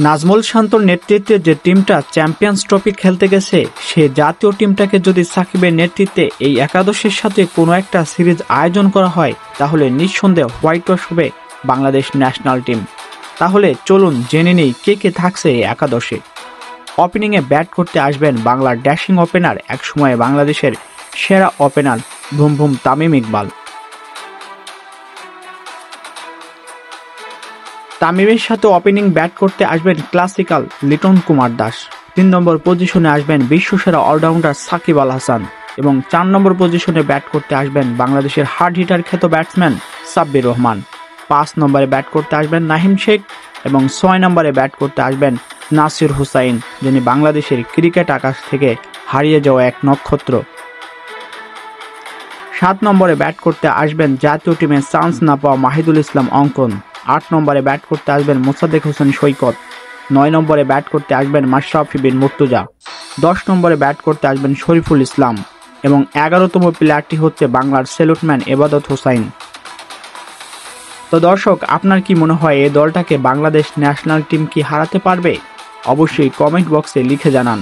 নাজমুল শান্তর নেতৃত্বে যে টিমটা চ্যাম্পিয়ন্স ট্রফি খেলতে গেছে, সে জাতীয় টিমটাকে যদি সাকিবের নেতৃত্বে এই একাদশের সাথে কোনো একটা সিরিজ আয়োজন করা হয়, তাহলে নিঃসন্দেহে হোয়াইট ওয়াশ হবে বাংলাদেশ ন্যাশনাল টিম। তাহলে চলুন জেনে নেই কে কে থাকছে এই একাদশে। ওপেনিংয়ে ব্যাট করতে আসবেন বাংলার ড্যাশিং ওপেনার, একসময় বাংলাদেশের সেরা ওপেনার ভুম ভুম তামিম ইকবাল। তামিমের সাথে ওপেনিং ব্যাট করতে আসবেন ক্লাসিক্যাল লিটন কুমার দাস। 3 নম্বর পজিশনে আসবেন বিশ্বসেরা অলরাউন্ডার সাকিব আল হাসান এবং 4 নম্বর পজিশনে ব্যাট করতে আসবেন বাংলাদেশের হার্ড হিটার খ্যাত ব্যাটসম্যান সাব্বির রহমান। 5 নম্বরে ব্যাট করতে আসবেন নাহিম শেখ এবং 6 নম্বরে ব্যাট করতে আসবেন নাসির হুসাইন, যিনি বাংলাদেশের ক্রিকেট আকাশ থেকে হারিয়ে যাওয়া এক নক্ষত্র। 7 নম্বরে ব্যাট করতে আসবেন জাতীয় টিমে চান্স না পাওয়া মাহিদুল ইসলাম অঙ্কন। 8 নম্বরে ব্যাট করতে আসবেন মোসাদ্দেক হোসেন সৈকত। 9 নম্বরে ব্যাট করতে আসবেন মাশরাফি বিন মুর্তজা। 10 নম্বরে ব্যাট করতে আসবেন শরীফুল ইসলাম এবং 11তম প্লেয়ারটি হচ্ছে বাংলার সেলুটম্যান এবাদত হোসাইন। তো দর্শক, আপনার কি মনে হয় এই দলটাকে বাংলাদেশ ন্যাশনাল টিম কি হারাতে পারবে? অবশ্যই কমেন্ট বক্সে লিখে জানান।